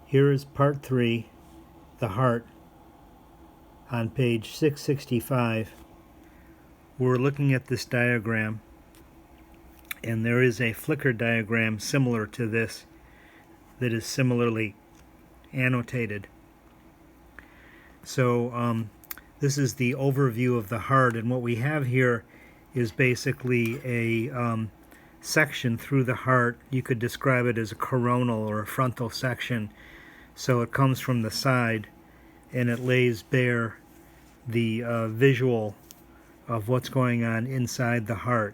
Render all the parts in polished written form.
Here is part 3, the heart, on page 665. We're looking at this diagram, and there is a flicker diagram similar to this that is similarly annotated. So this is the overview of the heart, and what we have here is basically a section through the heart. You could describe it as a coronal or a frontal section. So it comes from the side, and it lays bare the visual of what's going on inside the heart.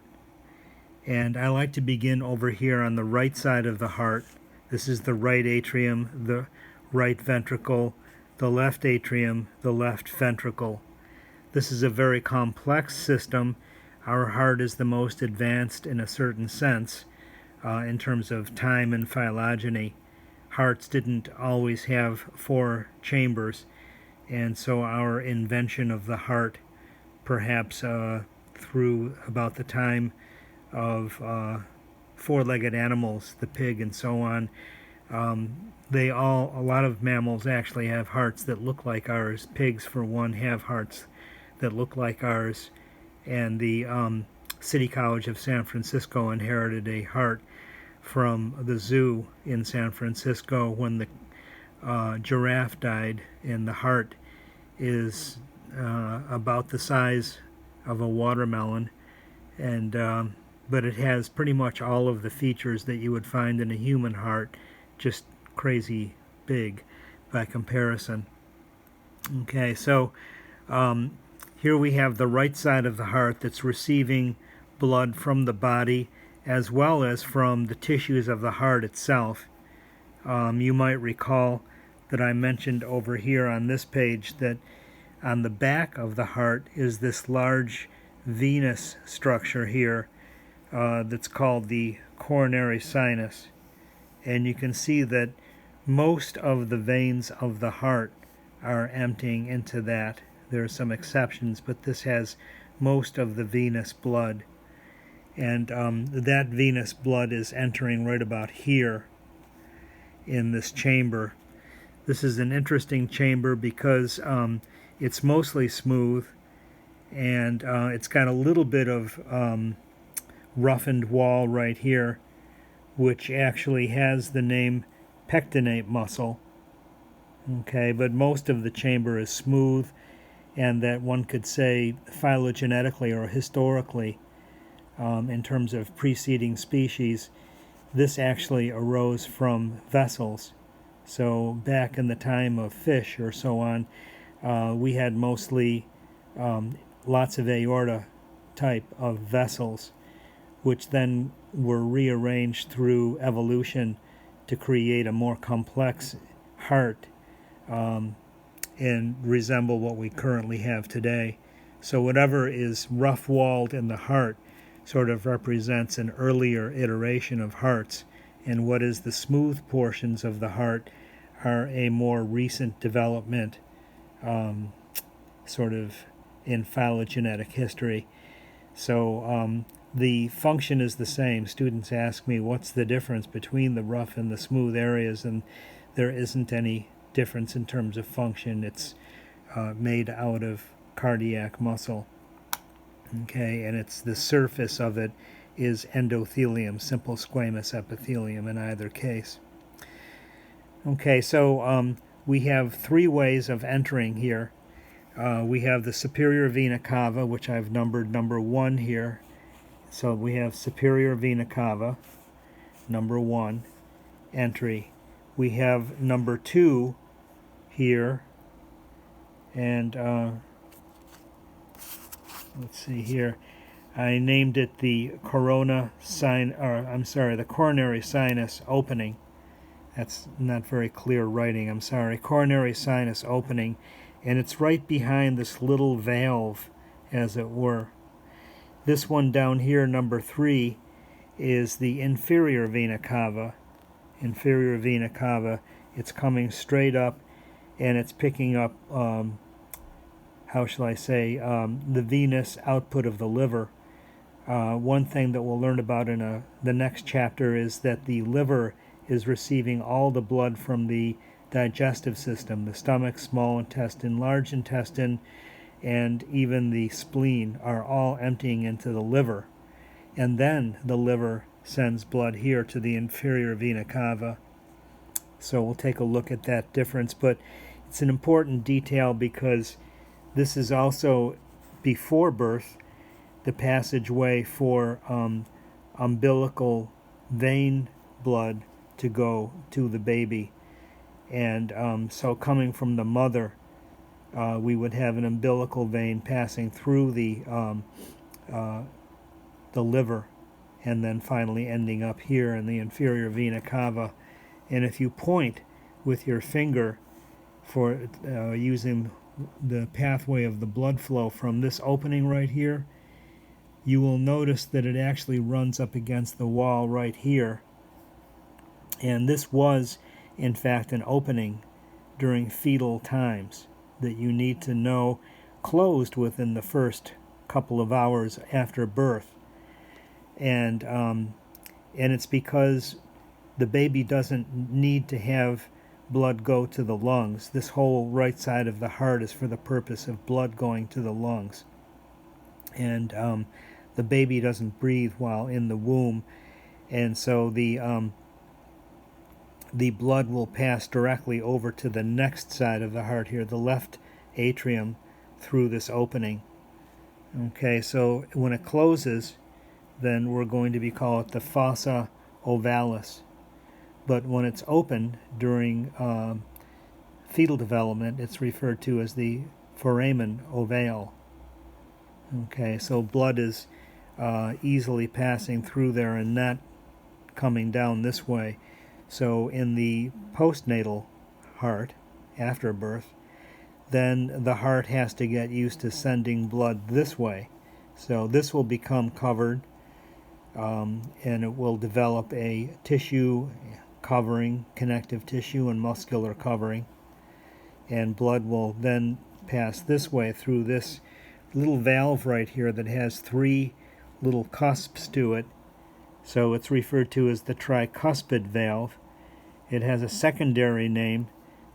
And I like to begin over here on the right side of the heart. This is the right atrium, the right ventricle, the left atrium, the left ventricle. This is a very complex system. Our heart is the most advanced in a certain sense in terms of time and phylogeny. Hearts didn't always have 4 chambers, and so our invention of the heart, perhaps through about the time of 4-legged animals, the pig and so on, a lot of mammals actually have hearts that look like ours. Pigs, for one, have hearts that look like ours, and the City College of San Francisco inherited a heart from the zoo in San Francisco when the giraffe died, and the heart is about the size of a watermelon, and but it has pretty much all of the features that you would find in a human heart, just crazy big by comparison. Okay, so here we have the right side of the heart that's receiving blood from the body as well as from the tissues of the heart itself. You might recall that I mentioned over here on this page that on the back of the heart is this large venous structure here that's called the coronary sinus. And you can see that most of the veins of the heart are emptying into that. There are some exceptions, but this has most of the venous blood. And that venous blood is entering right about here in this chamber. This is an interesting chamber because it's mostly smooth, and it's got a little bit of roughened wall right here, which actually has the name pectinate muscle. Okay, but most of the chamber is smooth, and that one could say phylogenetically or historically, in terms of preceding species, this actually arose from vessels. So back in the time of fish or so on, we had mostly lots of aorta type of vessels, which then were rearranged through evolution to create a more complex heart and resemble what we currently have today. So whatever is rough-walled in the heart sort of represents an earlier iteration of hearts, and what is the smooth portions of the heart are a more recent development, sort of in phylogenetic history. So the function is the same. Students ask me, what's the difference between the rough and the smooth areas, and there isn't any difference in terms of function. It's made out of cardiac muscle. Okay, and it's the surface of it is endothelium, simple squamous epithelium in either case. Okay, so we have 3 ways of entering here. We have the superior vena cava, which I've numbered number 1 here. So we have superior vena cava, number 1, entry. We have number 2 here, and let's see here. I named it the the coronary sinus opening. That's not very clear writing, I'm sorry. Coronary sinus opening, and it's right behind this little valve, as it were. This one down here, number 3, is the inferior vena cava. Inferior vena cava. It's coming straight up, and it's picking up, how shall I say, the venous output of the liver. One thing that we'll learn about in the next chapter is that the liver is receiving all the blood from the digestive system. The stomach, small intestine, large intestine, and even the spleen are all emptying into the liver. And then the liver sends blood here to the inferior vena cava. So we'll take a look at that difference. But it's an important detail because this is also, before birth, the passageway for umbilical vein blood to go to the baby. And so coming from the mother, we would have an umbilical vein passing through the liver, and then finally ending up here in the inferior vena cava. And if you point with your finger for using the pathway of the blood flow from this opening right here, you will notice that it actually runs up against the wall right here. And this was, in fact, an opening during fetal times that you need to know closed within the first couple of hours after birth. And it's because the baby doesn't need to have blood go to the lungs. This whole right side of the heart is for the purpose of blood going to the lungs. And the baby doesn't breathe while in the womb, and so the blood will pass directly over to the next side of the heart here, the left atrium, through this opening. Okay, so when it closes, then we're going to be called the fossa ovalis. But when it's open during fetal development, it's referred to as the foramen ovale. Okay, so blood is easily passing through there and not coming down this way. So in the postnatal heart, after birth, then the heart has to get used to sending blood this way. So this will become covered, and it will develop a tissue covering, connective tissue and muscular covering, and blood will then pass this way through this little valve right here that has 3 little cusps to it. So it's referred to as the tricuspid valve. It has a secondary name,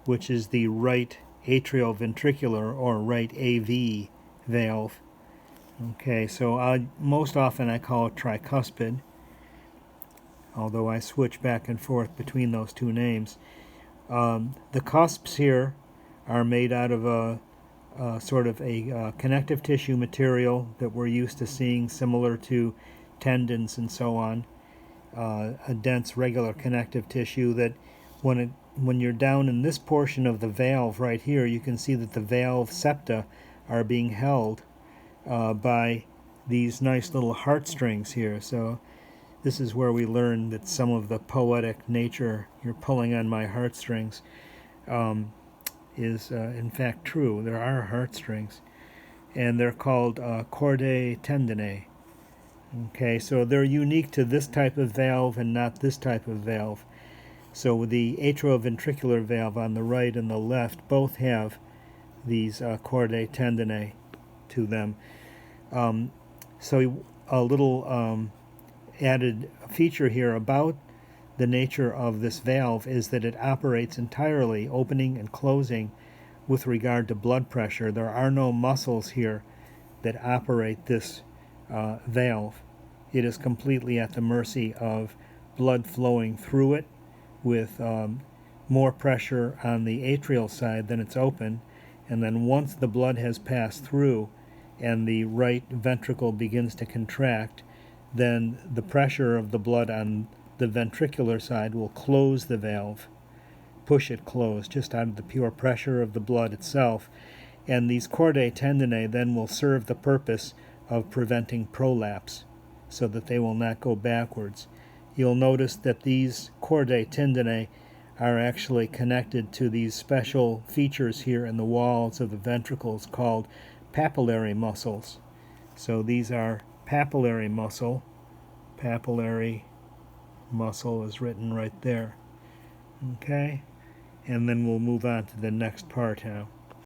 which is the right atrioventricular or right AV valve. Okay, so most often I call it tricuspid, although I switch back and forth between those two names. The cusps here are made out of a sort of a connective tissue material that we're used to seeing, similar to tendons and so on. A dense regular connective tissue that when you're down in this portion of the valve right here, you can see that the valve septa are being held by these nice little heartstrings here. So this is where we learn that some of the poetic nature, "you're pulling on my heartstrings," is in fact true. There are heartstrings, and they're called chordae tendineae. Okay, so they're unique to this type of valve and not this type of valve. So the atrioventricular valve on the right and the left both have these chordae tendineae to them. So a little added feature here about the nature of this valve is that it operates entirely, opening and closing, with regard to blood pressure. There are no muscles here that operate this valve. It is completely at the mercy of blood flowing through it, with more pressure on the atrial side than it's open, and then once the blood has passed through and the right ventricle begins to contract, then the pressure of the blood on the ventricular side will close the valve, push it closed, just out of the pure pressure of the blood itself. And these chordae tendineae then will serve the purpose of preventing prolapse, so that they will not go backwards. You'll notice that these chordae tendineae are actually connected to these special features here in the walls of the ventricles called papillary muscles. So these are papillary muscle. Papillary muscle is written right there. Okay? And then we'll move on to the next part now.